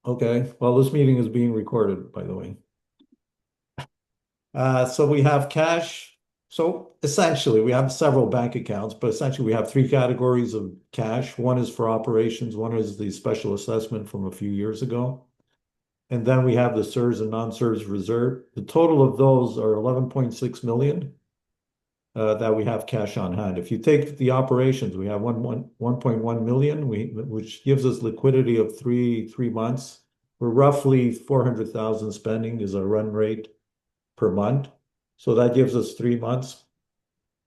Okay, well, this meeting is being recorded, by the way. So we have cash. So essentially, we have several bank accounts, but essentially we have three categories of cash. One is for operations, one is the special assessment from a few years ago. And then we have the SERS and non-SERS reserve. The total of those are 11.6 million that we have cash on hand. If you take the operations, we have 1.1 million, which gives us liquidity of three months. We're roughly 400,000 spending is our run rate per month. So that gives us 3 months.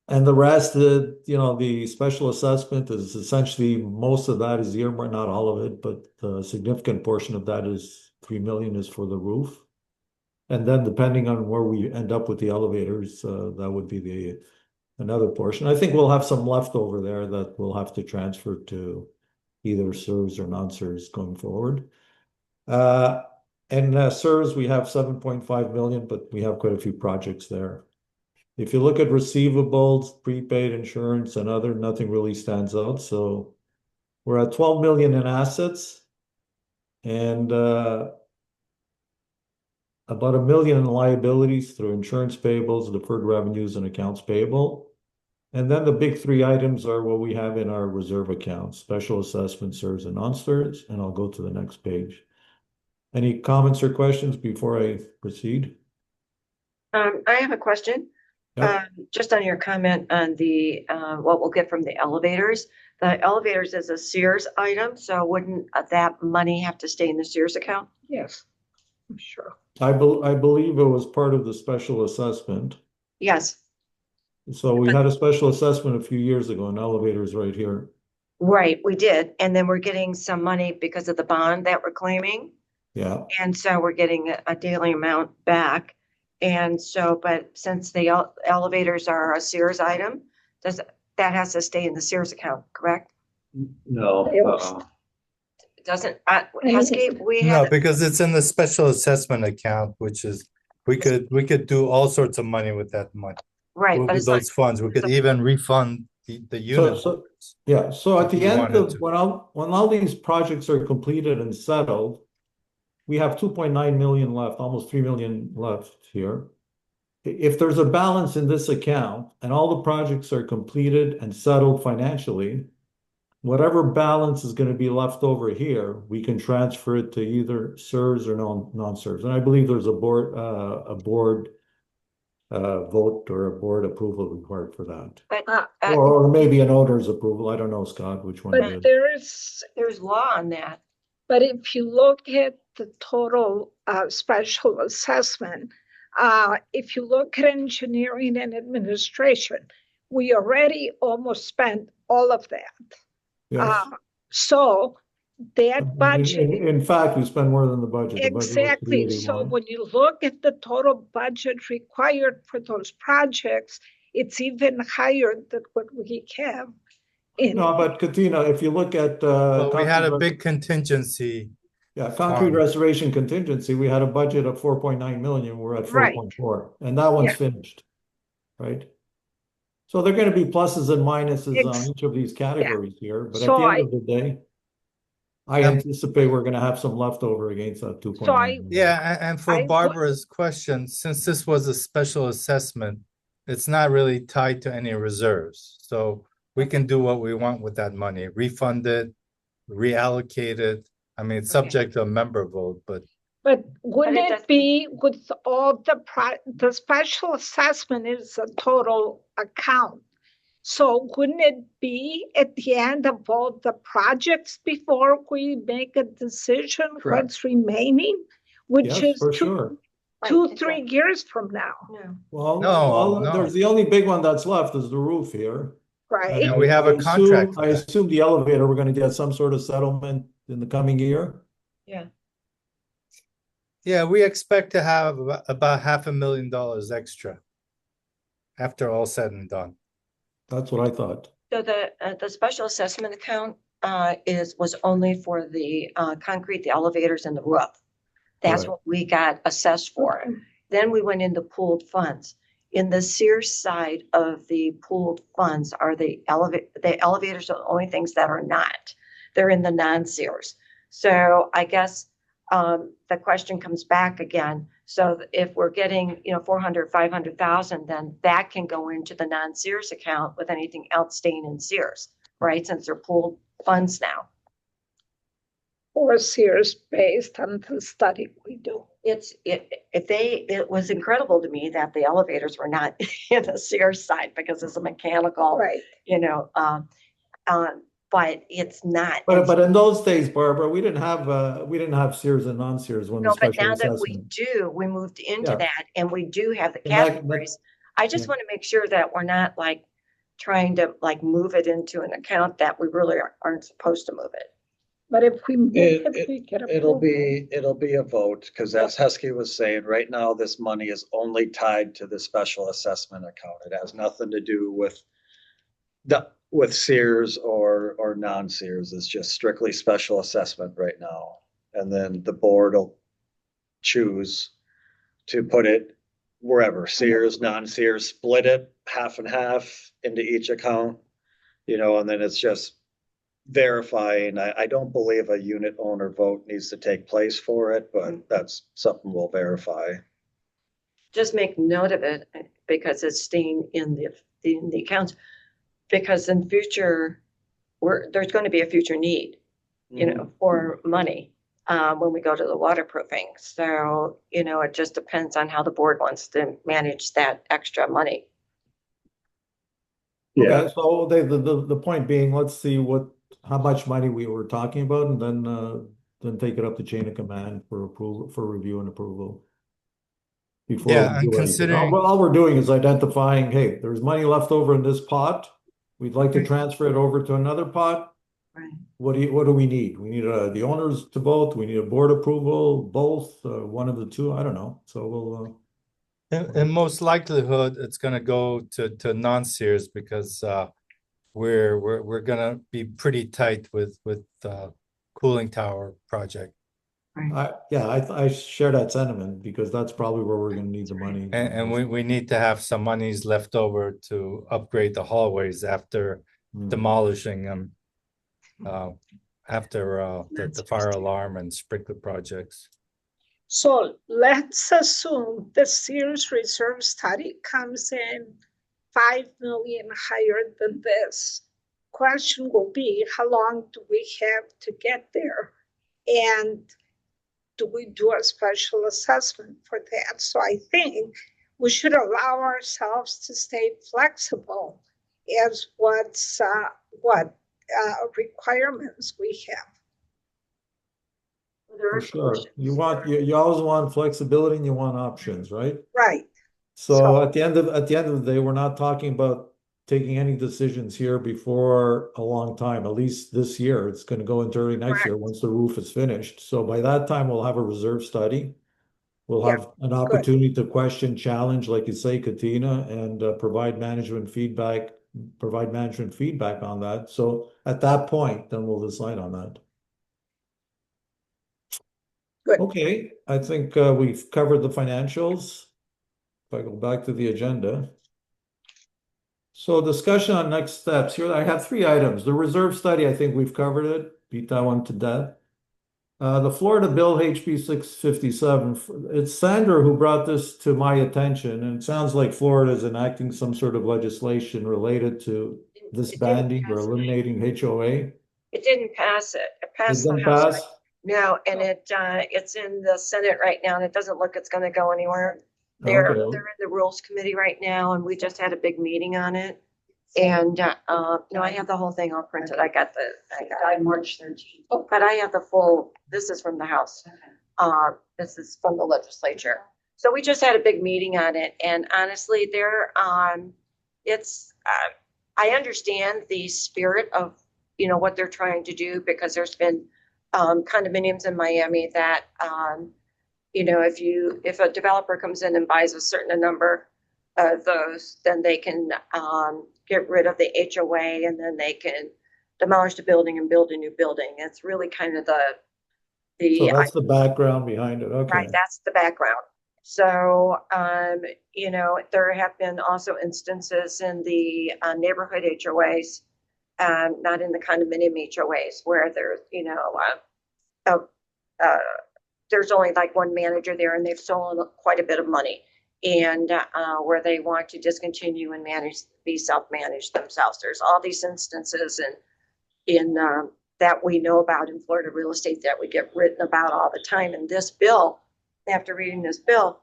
And the rest, the special assessment is essentially most of that is earmarked, not all of it, but a significant portion of that is 3 million is for the roof. And then depending on where we end up with the elevators, that would be another portion. I think we'll have some leftover there that we'll have to transfer to either SERS or non-SERS going forward. Uh, and SERS, we have 7.5 million, but we have quite a few projects there. If you look at receivables, prepaid insurance and other, nothing really stands out. So we're at 12 million in assets and about 1 million in liabilities through insurance payables, deferred revenues, and accounts payable. And then the big three items are what we have in our reserve accounts, special assessment, SERS, and non-SERS. And I'll go to the next page. Any comments or questions before I proceed? I have a question. Yep. Just on your comment on the what we'll get from the elevators. The elevators is a Sears item, so wouldn't that money have to stay in the Sears account? Yes, I'm sure. I believe it was part of the special assessment. Yes, So we but had a special assessment a few years ago in elevators right here. right, we did, and then we're getting some money because of the bond that we're claiming, Yeah. and so we're getting a daily amount back. And so, but since the elevators are a Sears item, does that has to stay in the Sears account, correct? No, Doesn't Heskey, we No, had because it's in the special assessment account, which is we could do all sorts of money with that money. right, but With it's not. those funds. We could even refund the So, unit so holders yeah. So at if the we end wanted of to. when all these projects are completed and settled, we have 2.9 million left, almost 3 million left here. If there's a balance in this account and all the projects are completed and settled financially, whatever balance is going to be left over here, we can transfer it to either SERS or non-SERS. And I believe there's a board vote or a board approval required for that. But Or maybe an owner's approval. I don't know, Scott, which one it But is. there's law on that. but if you look at the total special assessment, if you look at engineering and administration, we already almost spent all of that. Yes. So that In, budget, in fact, we spend more than the budget. The budget was exactly. So 381. when you look at the total budget required for those projects, it's even higher than what we have in. No, but Katina, if you look at Well, we had a big contingency concrete fund. restoration contingency, we had a budget of 4.9 million. We're at Right. 4.4, and that one's Yeah. finished, right? So there are going to be pluses and minuses on Ex- each of these categories here, but at So the end I, of the day, I And anticipate we're going to have some leftover against that so 2.9 I, million. yeah, and for I would- Barbara's question, since this was a special assessment, it's not really tied to any reserves. So we can do what we want with that money, refund it, reallocate it. I mean, it's Okay. subject to a member vote, but but wouldn't But it it does- be with all the special assessment is a total account? So wouldn't it be at the end of all the projects before we make a decision Correct. what's remaining? Which Yes, is for two, sure. two, Right, 3 years from now, No. Well, No. there's the only big one that's left is the roof here. right? And we have a contract for I that. assume the elevator, we're going to get some sort of settlement in the coming year. Yeah. Yeah, we expect to have about $500,000 extra after all said and done. That's what I thought. So the special assessment account was only for the concrete, the elevators, and the roof. That's Right. what we got assessed for. Then we went into pooled funds. In the Sears side of the pooled funds are the elevators are the only things that are not. They're in the non-Sears. So I guess the question comes back again. So if we're getting, 400, 500,000, then that can go into the non-Sears account with anything else staying in Sears, right? Since they're pooled funds now. 4 years based on the study we do. It was incredible to me that the elevators were not in the Sears side because it's a mechanical, Right. But it's not. But in those days, Barbara, we didn't have Sears and non-Sears when the No, but special now that we assessment. do, we moved into Yeah. that and we do have the And that- categories. I just yeah. want to make sure that we're not like trying to like move it into an account that we really aren't supposed to move it. But if we move It- it, we get It'll approval. it'll be a vote, because as Heskey was saying, right now, this money is only tied to the special assessment account. It has nothing to do with Sears or non-Sears. It's just strictly special assessment right now. And then the board will choose to put it wherever, Sears, non-Sears, split it half and half into each account, and then it's just verifying. I don't believe a unit owner vote needs to take place for it, but that's something we'll verify. Just make note of it because it's staying in the accounts. Because in future, there's going to be a future need, for money when we go to the waterproofing. So, it just depends on how the board wants to manage that extra money. Yeah, Okay, so the point being, let's see how much money we were talking about, and then take it up the chain of command for approval, for review and approval. Before Yeah, we and do anything. considering- All we're doing is identifying, hey, there's money left over in this pot. We'd like to transfer it over to another pot. Right. What do we need? We need the owners to vote. We need a board approval, both, one of the two. I don't know. So we'll. In most likelihood, it's gonna go to non-Sears because we're gonna be pretty tight with cooling tower project. I share that sentiment because that's probably where we're gonna need the money. And we need to have some monies left over to upgrade the hallways after demolishing them. After the fire alarm and sprinkler projects. So let's assume the Sears reserve study comes in 5 million higher than this. Question will be, how long do we have to get there? And do we do a special assessment for that? So I think we should allow ourselves to stay flexible as what requirements we have. For sure. You always want flexibility and you want options, right? Right. So at the end of the day, we're not talking about taking any decisions here before a long time, at least this year. It's going to go into early next year once the roof is finished. So by that time, we'll have a reserve study. We'll have an opportunity to question, challenge, like you say, Katina, and provide management feedback on that. So at that point, then we'll decide on that. Good. Okay, I think we've covered the financials. If I go back to the agenda. So discussion on next steps. Here I have 3 items. The reserve study, I think we've covered it, beat that one to death. The Florida Bill HB 657, it's Sandra who brought this to my attention, and it sounds like Florida is enacting some sort of legislation related to disbanding or eliminating HOA. It didn't pass it. It It passed the didn't House. pass? No, and it's in the Senate right now, and it doesn't look it's going to go anywhere. They're Okay. in the Rules Committee right now, and we just had a big meeting on it. And no, I have the whole thing all printed. I got March 13th. But I have the full. This is from the House. This is from the legislature. So we just had a big meeting on it, and honestly, it's. I understand the spirit of what they're trying to do because there's been condominiums in Miami that if a developer comes in and buys a certain number of those, then they can get rid of the HOA and then they can demolish the building and build a new building. It's really kind of So that's the background behind it. Okay. right. That's the background. So there have been also instances in the neighborhood HOAs, not in the condominium HOAs, where there's there's only like one manager there and they've stolen quite a bit of money. And where they want to discontinue and be self-managed themselves. There's all these instances in that we know about in Florida real estate that we get written about all the time. And this bill, after reading this bill,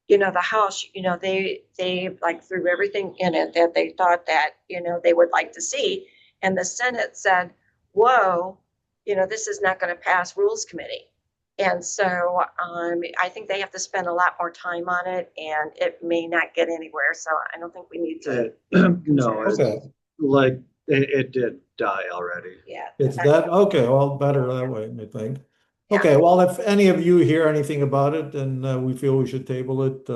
the House, they like threw everything in it that they thought that, they would like to see. And the Senate said, whoa, this is not going to pass Rules Committee. And so I think they have to spend a lot more time on it and it may not get anywhere. So I don't think we need to. No, Okay, like, it did die already. Yeah. it's that, okay, well, better that way, I think. Yeah. Okay, well, if any of you hear anything about it and we feel we should table it,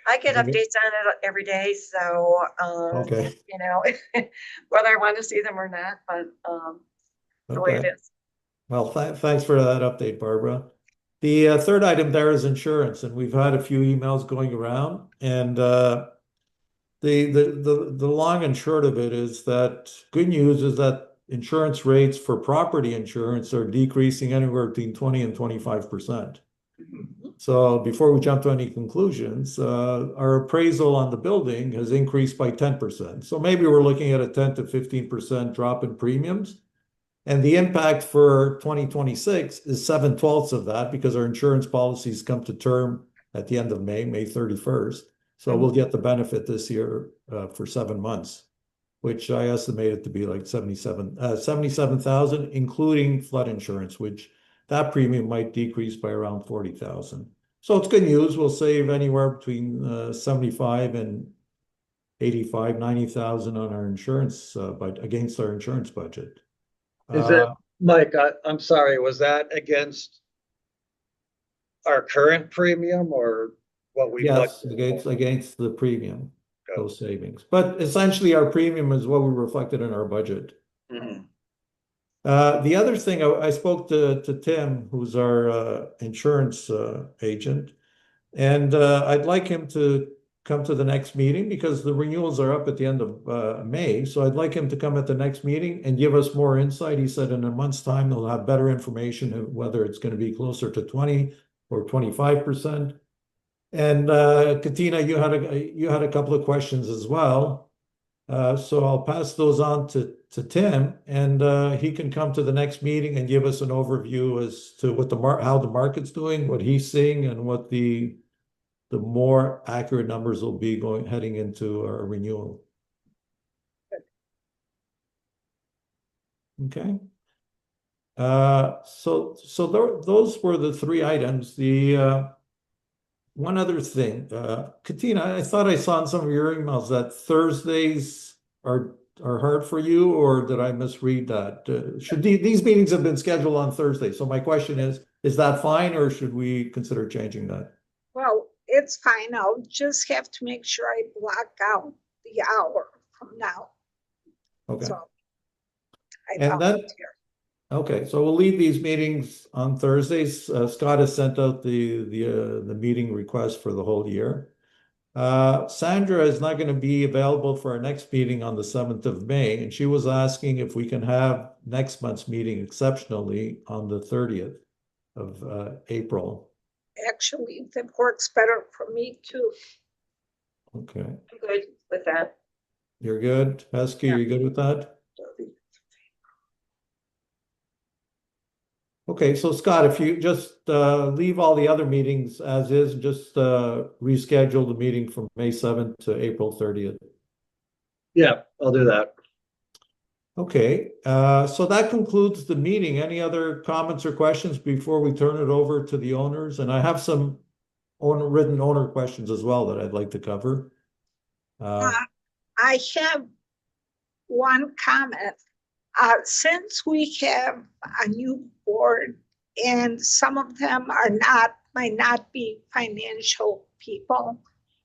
I get Okay. updates on it every day. So, okay, whether I want to see them or not, but the way it okay. is. Well, thanks for that update, Barbara. The third item there is insurance, and we've had a few emails going around, and the long and short of it is that good news is that insurance rates for property insurance are decreasing anywhere between 20 and 25%. So before we jump to any conclusions, our appraisal on the building has increased by 10%. So maybe we're looking at a 10 to 15% drop in premiums. And the impact for 2026 is 7/12 of that because our insurance policies come to term at the end of May 31st. So we'll get the benefit this year for 7 months, which I estimate it to be like 77,000, including flood insurance, which that premium might decrease by around 40,000. So it's good news. We'll save anywhere between 75 and 85, 90,000 on our insurance, but against our insurance budget. Is it, Mike, I'm sorry, was that against our current premium or what we? Yes, budgeted? against the premium, Good. those savings. But essentially, our premium is what we reflected in our budget. Mhm. The other thing, I spoke to Tim, who's our insurance agent, and I'd like him to come to the next meeting because the renewals are up at the end of May. So I'd like him to come at the next meeting and give us more insight. He said in a month's time, they'll have better information of whether it's going to be closer to 20 or 25%. And Katina, you had a couple of questions as well. So I'll pass those on to Tim, and he can come to the next meeting and give us an overview as to what how the market's doing, what he's seeing, and what the more accurate numbers will be heading into our renewal. Okay. Those were the three items. The one other thing, Katina, I thought I saw in some of your emails that Thursdays are hard for you, or did I misread that? Should these meetings have been scheduled on Thursday? So my question is that fine, or should we consider changing that? Well, it's fine. I'll just have to make sure I block out the hour from now. Okay. So I And then, volunteer. okay, so we'll leave these meetings on Thursdays. Scott has sent out the meeting request for the whole year. Sandra is not going to be available for our next meeting on the 7th of May, and she was asking if we can have next month's meeting exceptionally on the 30th of April. Actually, that works better for me too. Okay, I'm good with that. you're good. Heskey, Yeah. you good with that? Okay, so Scott, if you just leave all the other meetings as is, just reschedule the meeting from May 7th to April 30th. Yeah, I'll do that. Okay, so that concludes the meeting. Any other comments or questions before we turn it over to the owners? And I have some written owner questions as well that I'd like to cover. I have one comment. Since we have a new board and some of them might not be financial people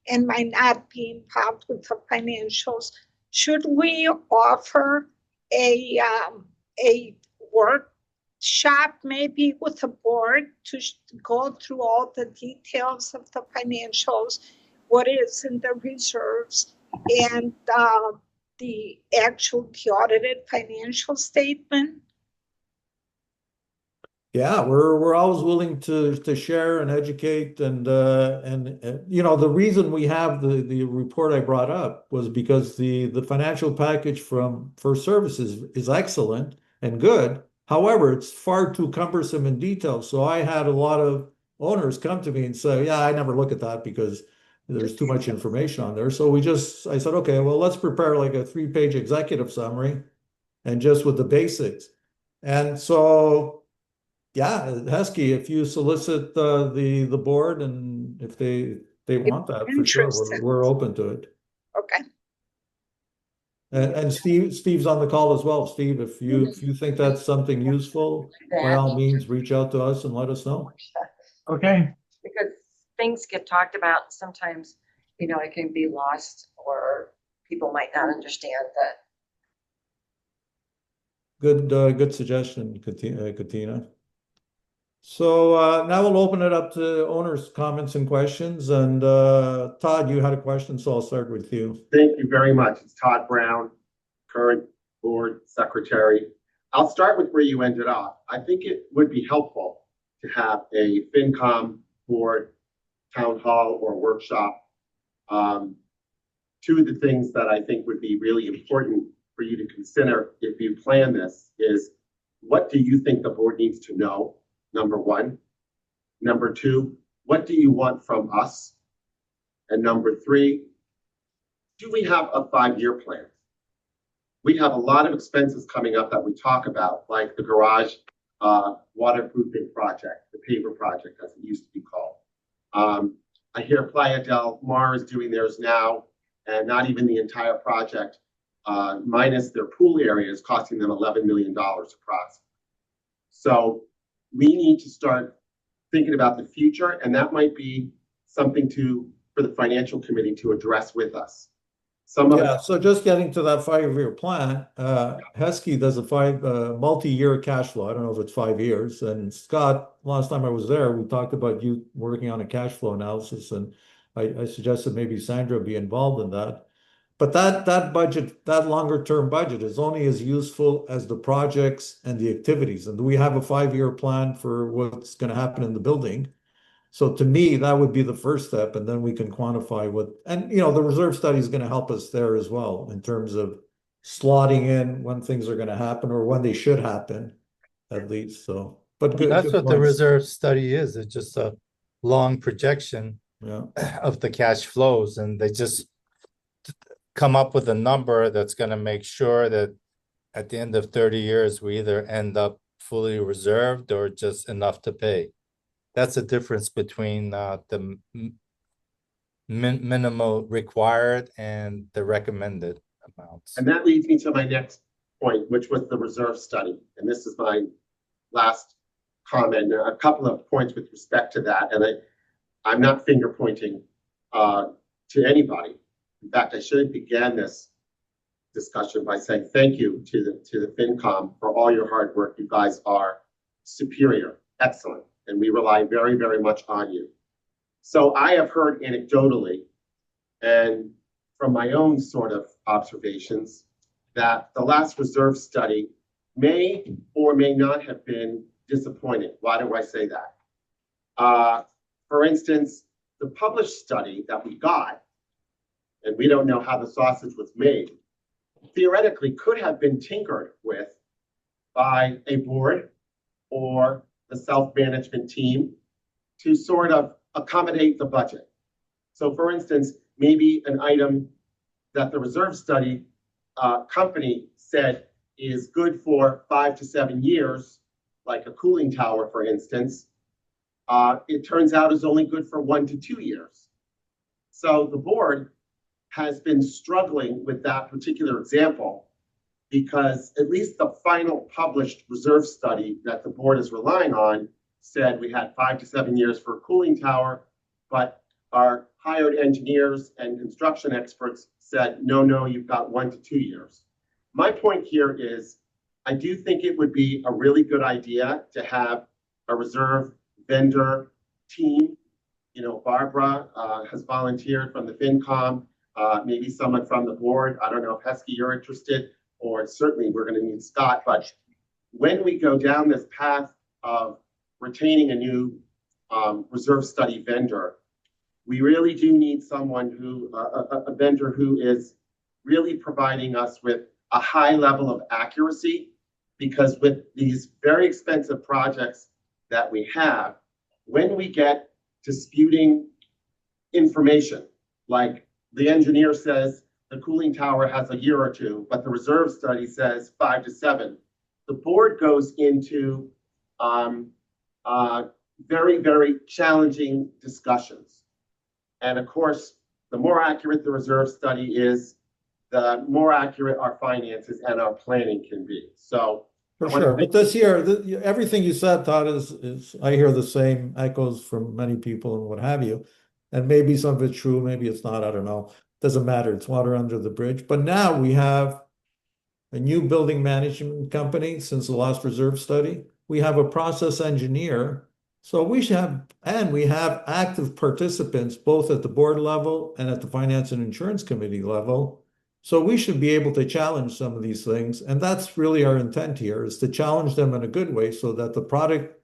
and might not be involved with the financials, should we offer a workshop maybe with the board to go through all the details of the financials, what is in the reserves, and the audited financial statement? Yeah, we're always willing to share and educate and you know the reason we have the report I brought up was because the financial package from First Services is excellent and good. However, it's far too cumbersome in detail. So I had a lot of owners come to me and say, "Yeah, I never look at that because there's too much information on there." So I said, "Okay, well, let's prepare like a 3-page executive summary and just with the basics." And so. Yeah, Heskey, if you solicit the board and if they If want that, for sure, interested. we're open to it. Okay. And Steve's on the call as well. Steve, if you think that's something useful, by all means, reach out to us and let us know. Okay, Because things get talked about, sometimes, it can be lost or people might not understand that. Good suggestion, Katina. So now we'll open it up to owners' comments and questions. And Todd, you had a question, so I'll start with you. thank you very much. It's Todd Brown, current board secretary. I'll start with where you ended off. I think it would be helpful to have a FinCom board town hall or workshop. Two of the things that I think would be really important for you to consider if you plan this is, what do you think the board needs to know? Number one. Number two, what do you want from us? And number three, do we have a 5-year plan? We have a lot of expenses coming up that we talk about, like the garage waterproofing project, the paver project, as it used to be called. I hear Playa del Mar is doing theirs now, and not even the entire project, minus their pool area, is costing them $11 million across. So we need to start thinking about the future, and that might be something for the financial committee to address with us. Yeah, so just getting to that 5-year plan, Heskey does a multi-year cash flow. I don't know if it's 5 years. And Scott, last time I was there, we talked about you working on a cash flow analysis, and I suggested maybe Sandra be involved in that. But that budget, that longer term budget, is only as useful as the projects and the activities. And we have a 5-year plan for what's going to happen in the building. So to me, that would be the first step, and then we can quantify and the reserve study is going to help us there as well in terms of slotting in when things are going to happen or when they should happen, at least. So, but That's good what the points. reserve study is. It's just a long projection Yeah. of the cash flows, and they just come up with a number that's going to make sure that at the end of 30 years, we either end up fully reserved or just enough to pay. That's the difference between the minimal required and the recommended amounts. And that leads me to my next point, which was the reserve study. And this is my last comment. A couple of points with respect to that. And I'm not finger pointing to anybody. In fact, I should have began this discussion by saying thank you to the FinCom for all your hard work. You guys are superior, excellent, and we rely very, very much on you. So I have heard anecdotally and from my own sort of observations that the last reserve study may or may not have been disappointing. Why do I say that? For instance, the published study that we got, and we don't know how the sausage was made, theoretically could have been tinkered with by a board or the self-management team to sort of accommodate the budget. So for instance, maybe an item that the reserve study company said is good for 5 to 7 years, like a cooling tower, for instance, it turns out is only good for 1 to 2 years. So the board has been struggling with that particular example because at least the final published reserve study that the board is relying on said we had 5 to 7 years for a cooling tower, but our hired engineers and construction experts said, no, you've got 1 to 2 years. My point here is, I do think it would be a really good idea to have a reserve vendor team. Barbara has volunteered from the FinCom, maybe someone from the board. I don't know if Heskey, you're interested, or certainly we're going to need Scott. But when we go down this path of retaining a new reserve study vendor, we really do need someone who, a vendor who is really providing us with a high level of accuracy, because with these very expensive projects that we have, when we get disputing information, like the engineer says the cooling tower has a year or two, but the reserve study says 5 to 7, the board goes into very, very challenging discussions. And of course, the more accurate the reserve study is, the more accurate our finances and our planning can be. So For sure, but this year, everything you said, Todd, is I hear the same echoes from many people and what have you. And maybe some of it's true, maybe it's not, I don't know. Doesn't matter, it's water under the bridge. But now we have a new building management company since the last reserve study. We have a process engineer. So we should have, and we have active participants both at the board level and at the finance and insurance committee level. So we should be able to challenge some of these things. And that's really our intent here, is to challenge them in a good way so that the product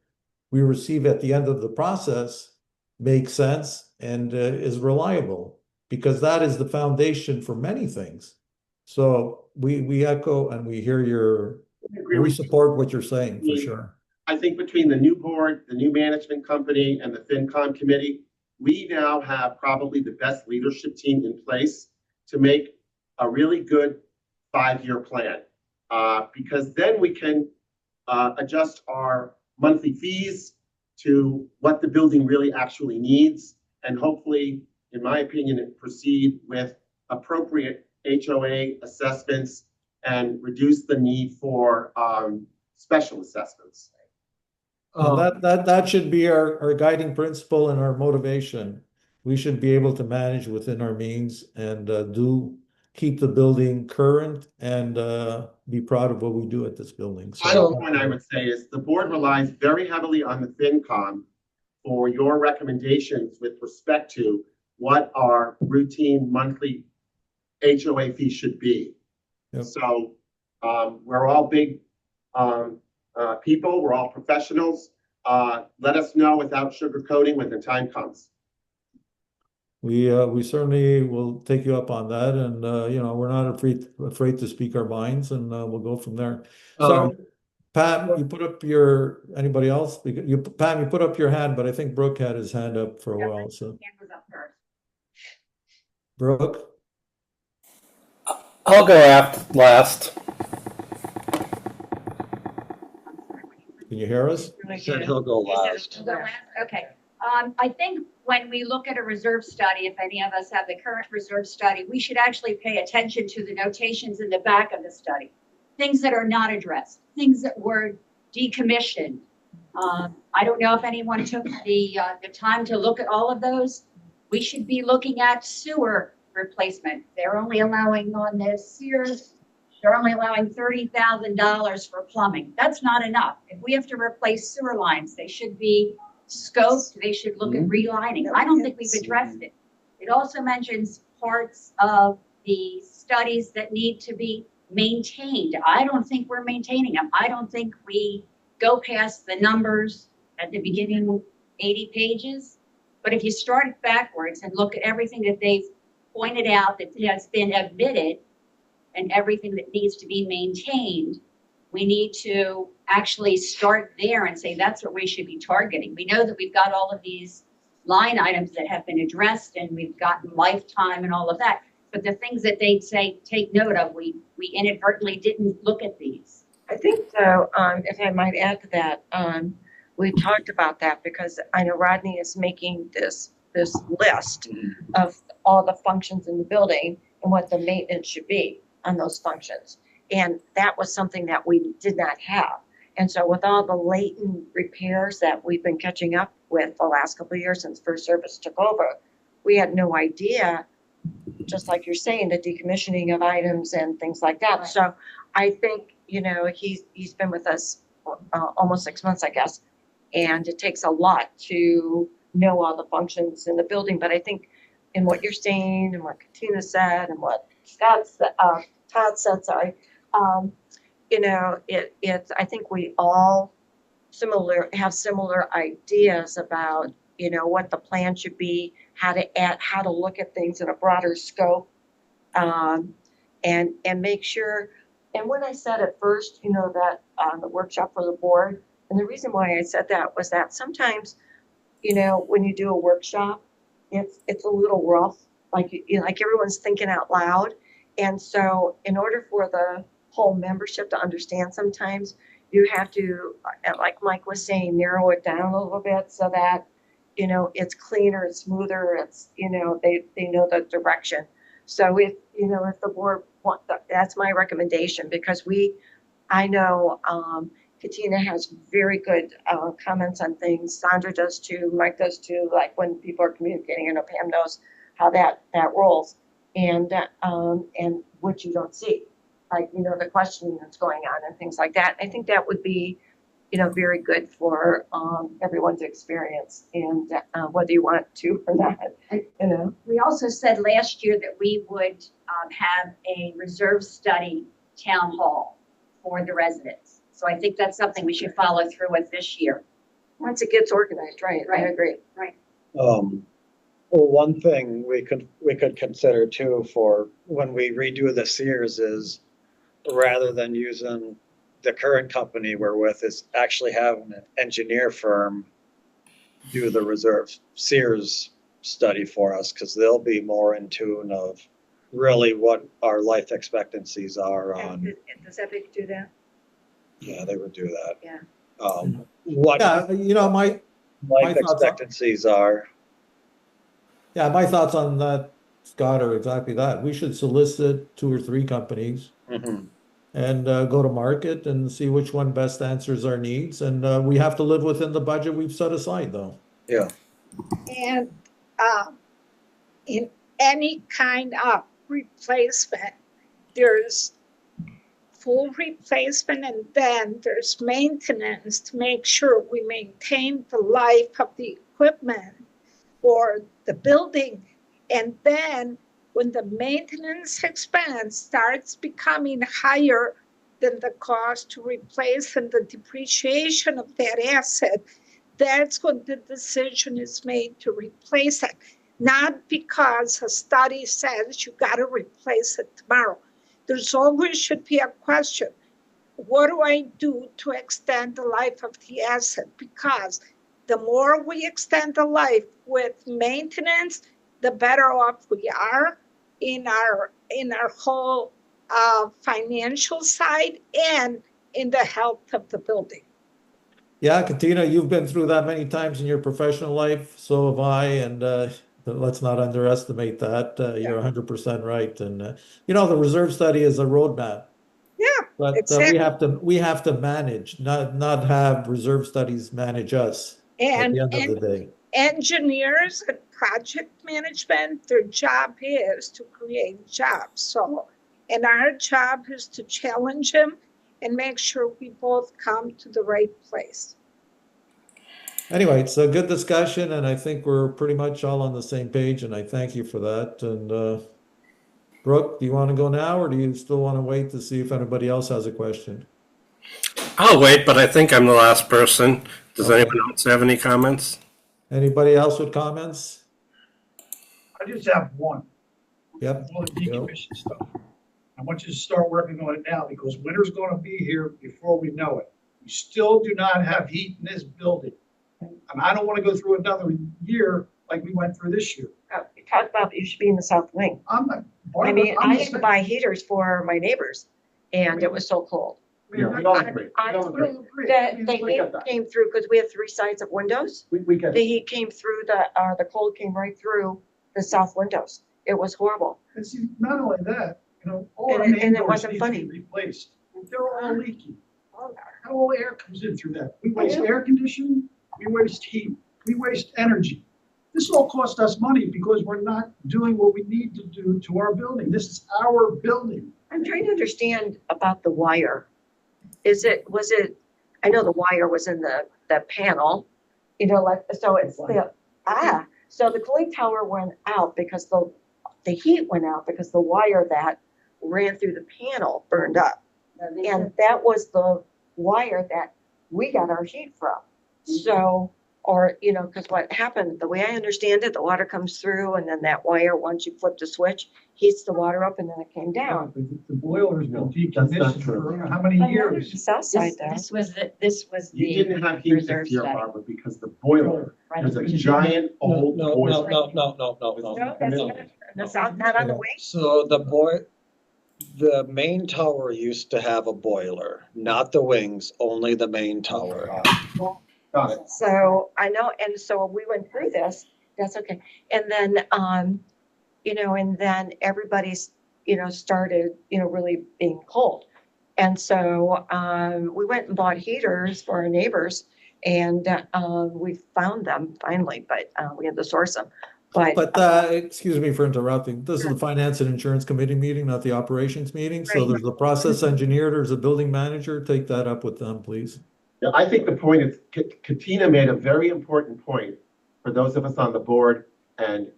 we receive at the end of the process makes sense and is reliable, because that is the foundation for many things. So we echo and we hear we support what you're saying for sure. I think between the new board, the new management company, and the FinCom committee, we now have probably the best leadership team in place to make a really good 5-year plan. Because then we can adjust our monthly fees to what the building really actually needs, and hopefully, in my opinion, proceed with appropriate HOA assessments and reduce the need for special assessments. That should be our guiding principle and our motivation. We should be able to manage within our means and keep the building current and be proud of what we do at this building. Final point I would say is the board relies very heavily on the FinCom for your recommendations with respect to what our routine monthly HOA fee should be. Yep. So we're all big people, we're all professionals. Let us know without sugarcoating when the time comes. We certainly will take you up on that, and we're not afraid to speak our minds, and we'll go from there. So, Pam, you put up anybody else? Pam, you put up your hand, but I think Brooke had his hand up for a while. So, hand was up first. Brooke, I'll go last. Can you hear us? He said he'll go last. Okay. I think when we look at a reserve study, if any of us have the current reserve study, we should actually pay attention to the notations in the back of the study. Things that are not addressed, things that were decommissioned. I don't know if anyone took the time to look at all of those. We should be looking at sewer replacement. They're only allowing on this Sears, they're only allowing $30,000 for plumbing. That's not enough. If we have to replace sewer lines, they should be scoped. They should look at relining. I don't think we've addressed it. It also mentions parts of the studies that need to be maintained. I don't think we're maintaining them. I don't think we go past the numbers at the beginning 80 pages. But if you start backwards and look at everything that they've pointed out that has been admitted and everything that needs to be maintained, we need to actually start there and say that's what we should be targeting. We know that we've got all of these line items that have been addressed and we've gotten lifetime and all of that. But the things that they say take note of, we inadvertently didn't look at these. I think though, if I might add to that, we talked about that because I know Rodney is making this list of all the functions in the building and what the maintenance should be on those functions. And that was something that we did not have. And so with all the latent repairs that we've been catching up with the last couple of years since First Service took over, we had no idea, just like you're saying, the decommissioning of items and things like that. Right. So I think, he's been with us almost 6 months, I guess. And it takes a lot to know all the functions in the building. But I think in what you're saying and what Katina said and what Todd said, sorry, I think we all have similar ideas about, what the plan should be, how to look at things in a broader scope. And make sure, and when I said at first, that the workshop for the board, and the reason why I said that was that sometimes, when you do a workshop, it's a little rough, like, like everyone's thinking out loud. And so in order for the whole membership to understand, sometimes you have to, like Mike was saying, narrow it down a little bit so that, it's cleaner, it's smoother, it's, they know the direction. So if the board that's my recommendation, because I know, Katina has very good comments on things. Sandra does too. Mike does too. Like when people are communicating, Pam knows how that rolls, and what you don't see, like the questioning that's going on and things like that. I think that would be, very good for everyone to experience, and whether you want to or not, We also said last year that we would have a reserve study town hall for the residents. So I think that's something we should follow through with this year. Once it gets organized, right? I Right. agree. Right. Well, one thing we could consider too for when we redo the Sears is, rather than using the current company we're with, is actually having an engineer firm do the reserve Sears study for us, because they'll be more in tune of really what our life expectancies are on. And does Epic do that? Yeah, they would do that. Yeah. What Yeah, my life thoughts on- expectancies are. Yeah, my thoughts on that, Scott, are exactly that. We should solicit 2 or 3 companies Mhm. and go to market and see which one best answers our needs. And we have to live within the budget we've set aside, though. Yeah. And in any kind of replacement, there's full replacement and then there's maintenance to make sure we maintain the life of the equipment or the building. And then when the maintenance expense starts becoming higher than the cost to replace and the depreciation of that asset, that's when the decision is made to replace it. Not because a study says you got to replace it tomorrow. There's always should be a question. What do I do to extend the life of the asset? Because the more we extend the life with maintenance, the better off we are in our whole financial side and in the health of the building. Yeah, Katina, you've been through that many times in your professional life. So have I. And let's not underestimate that. You're 100% right. And, the reserve study is a roadmap. Yeah, But exactly. we have to manage, not have reserve studies manage us at the end of the day. Engineers and project management, their job is to create jobs. So, and our job is to challenge them and make sure we both come to the right place. Anyway, it's a good discussion, and I think we're pretty much all on the same page, and I thank you for that. And Brooke, do you want to go now, or do you still want to wait to see if anybody else has a question? I'll wait, but I think I'm the last person. Does Okay. anyone else have any comments? Anybody else with comments? I just have one. Yep. All the decommission stuff. I want you to start working on it now because winter's going to be here before we know it. We still do not have heat in this building. And I don't want to go through another year like we went through this year. You talked about you should be in the south wing. I'm not. I mean, I had to buy heaters for my neighbors, and it was so cold. Yeah, we all agree. We all agree. The We heat get that. came through because we have 3 sides of windows. We get The it. heat came through the cold came right through the south windows. It was horrible. And see, not only that, all our And main it doors wasn't need to funny. be replaced. They're all leaky. How all air comes in through that? We waste air conditioning, we waste heat, we waste energy. This all costs us money because we're not doing what we need to do to our building. This is our building. I'm trying to understand about the wire. Was it, I know the wire was in the panel, so it's so the cooling tower went out because the heat went out because the wire that ran through the panel burned up. And that was the wire that we got our heat from. So, or, you know, because what happened, the way I understand it, the water comes through and then that wire, once you flip the switch, heats the water up and then it came down. The boiler's No, been that's not decommissioned true. for how many years? The south side This, though. this was the. You didn't have heat reserve this year, study. Barbara, because the boiler, there's a giant old boiler. No, that's not, that's not on the way. So the main tower used to have a boiler, not the wings, only the main tower. Got it. So I know, and so we went through this, that's okay. And then, you know, and then everybody's, you know, started, you know, really being cold. And so, we went and bought heaters for our neighbors and, we found them finally, but, we had to source them. But excuse me for interrupting. This is the Finance and Insurance Committee meeting, not the operations meeting. So Right. there's a process engineer, there's a building manager. Take that up with them, please. Yeah, I think the point is, Katina made a very important point for those of us on the board and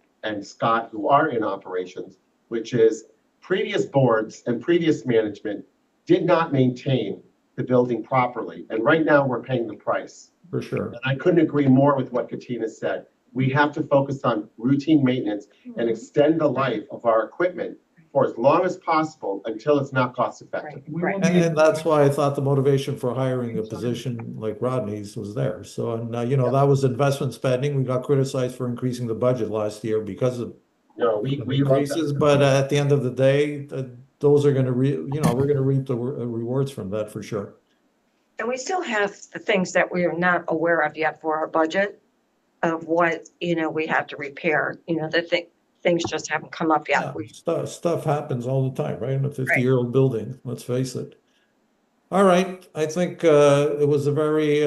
Scott who are in operations, which is previous boards and previous management did not maintain the building properly. And right now we're paying the price. For sure. And I couldn't agree more with what Katina said. We have to focus on routine maintenance and extend the life of our equipment for as long as possible until it's not cost effective. Right. And that's why I thought the motivation for hiring a position like Rodney's was there. So, and you know, that was investment spending. We got criticized for increasing the budget last year because of No, we love increases, that. but at the end of the day, those are gonna you know, we're gonna reap the rewards from that for sure. And we still have the things that we are not aware of yet for our budget of what, you know, we have to repair, you know, things just haven't come up yet. Yeah, stuff happens all the time, right? In a 50-year-old building, let's face it. All right, I think it was a very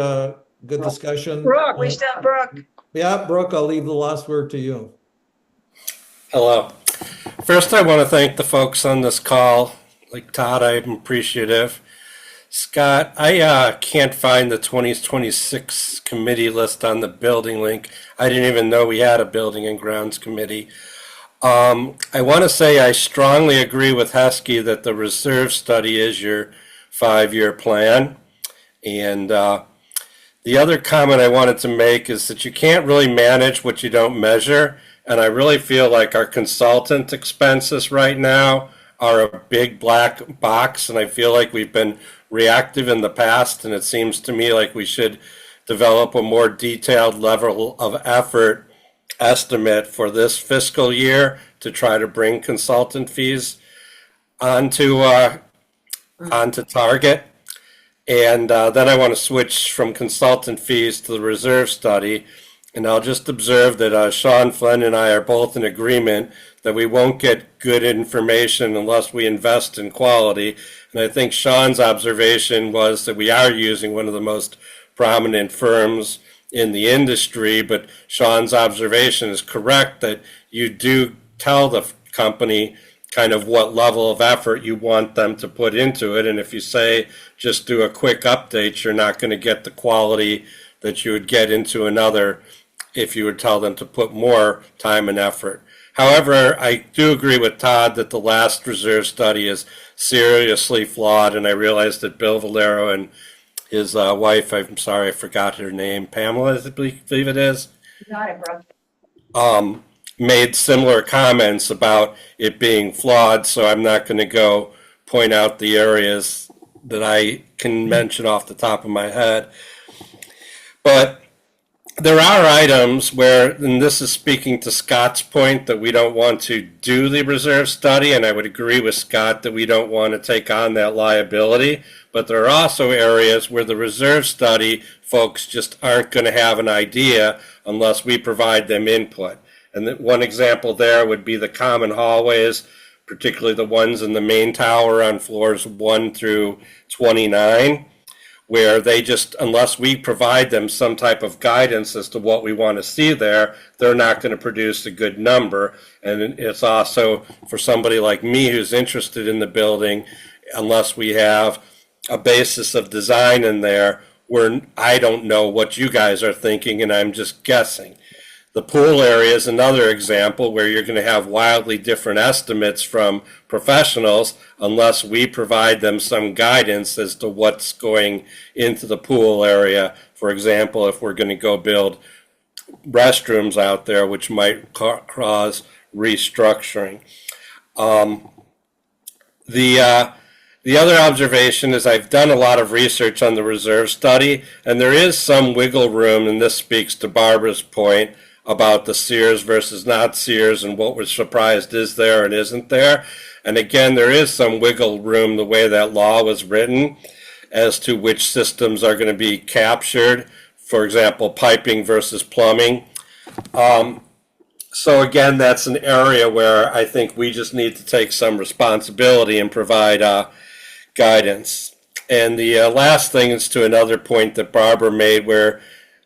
good discussion. Brooke. We still have Brooke. Yeah, Brooke, I'll leave the last word to you. Hello. First, I want to thank the folks on this call. Like Todd, I'm appreciative. Scott, I can't find the 2026 committee list on the building link. I didn't even know we had a building and grounds committee. I want to say I strongly agree with Heskey that the reserve study is your 5-year plan. And the other comment I wanted to make is that you can't really manage what you don't measure. And I really feel like our consultant expenses right now are a big black box. And I feel like we've been reactive in the past. And it seems to me like we should develop a more detailed level of effort estimate for this fiscal year to try to bring consultant fees onto target. And then I want to switch from consultant fees to the reserve study. And I'll just observe that Sean Flynn and I are both in agreement that we won't get good information unless we invest in quality. And I think Sean's observation was that we are using one of the most prominent firms in the industry, but Sean's observation is correct that you do tell the company kind of what level of effort you want them to put into it. And if you say just do a quick update, you're not going to get the quality that you would get into another if you would tell them to put more time and effort. However, I do agree with Todd that the last reserve study is seriously flawed, and I realized that Bill Valero and his wife, I'm sorry, I forgot her name, Pamela, I believe it is. Got it, bro. Made similar comments about it being flawed, so I'm not going to go point out the areas that I can mention off the top of my head. But there are items where, and this is speaking to Scott's point, that we don't want to do the reserve study, and I would agree with Scott that we don't want to take on that liability. But there are also areas where the reserve study folks just aren't going to have an idea unless we provide them input. And one example there would be the common hallways, particularly the ones in the main tower on floors 1 through 29, where they just, unless we provide them some type of guidance as to what we want to see there, they're not going to produce a good number. And it's also for somebody like me who's interested in the building, unless we have a basis of design in there, where I don't know what you guys are thinking and I'm just guessing. The pool area is another example where you're going to have wildly different estimates from professionals unless we provide them some guidance as to what's going into the pool area. For example, if we're going to go build restrooms out there, which might cause restructuring. The other observation is I've done a lot of research on the reserve study, and there is some wiggle room, and this speaks to Barbara's point about the Sears versus not Sears and what we're surprised is there and isn't there. And again, there is some wiggle room the way that law was written as to which systems are going to be captured. For example, piping versus plumbing. So again, that's an area where I think we just need to take some responsibility and provide guidance. And the last thing is to another point that Barbara made where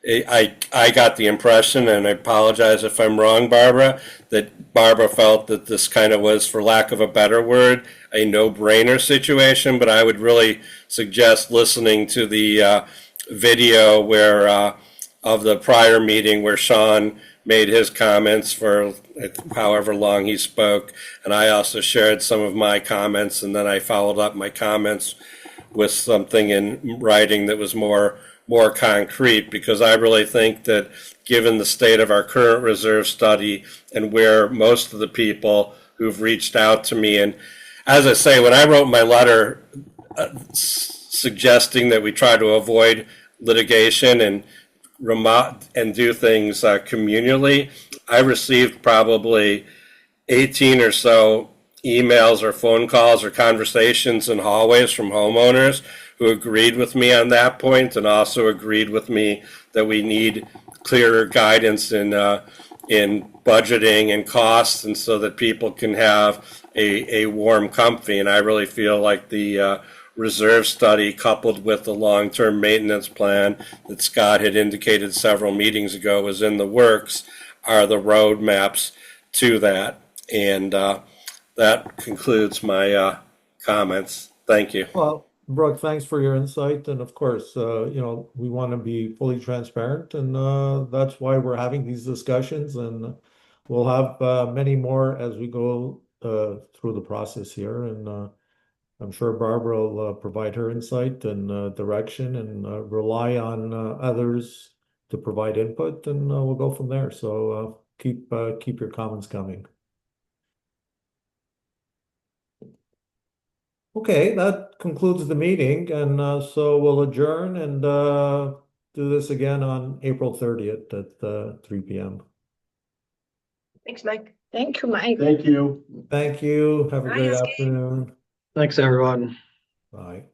I got the impression, and I apologize if I'm wrong, Barbara, that Barbara felt that this kind of was, for lack of a better word, a no-brainer situation. But I would really suggest listening to the video where of the prior meeting where Sean made his comments for however long he spoke, and I also shared some of my comments, and then I followed up my comments with something in writing that was more concrete, because I really think that given the state of our current reserve study and where most of the people who've reached out to me, and as I say, when I wrote my letter suggesting that we try to avoid litigation and do things communally, I received probably 18 or so emails or phone calls or conversations in hallways from homeowners who agreed with me on that point, and also agreed with me that we need clearer guidance in budgeting and costs, and so that people can have a warm, comfy. And I really feel like the reserve study, coupled with the long-term maintenance plan that Scott had indicated several meetings ago was in the works, are the roadmaps to that. And that concludes my comments. Thank you. Well, Brooke, thanks for your insight. And of course, we want to be fully transparent, and that's why we're having these discussions. And we'll have many more as we go through the process here. And I'm sure Barbara will provide her insight and direction, and rely on others to provide input, and we'll go from there. So keep your comments coming. Okay, that concludes the meeting, and so we'll adjourn and do this again on April 30th at 3 p.m. Thanks, Mike. Thank you, Mike. Thank you. Thank you. Have a Bye, great Husky. afternoon. Thanks, everyone. Bye.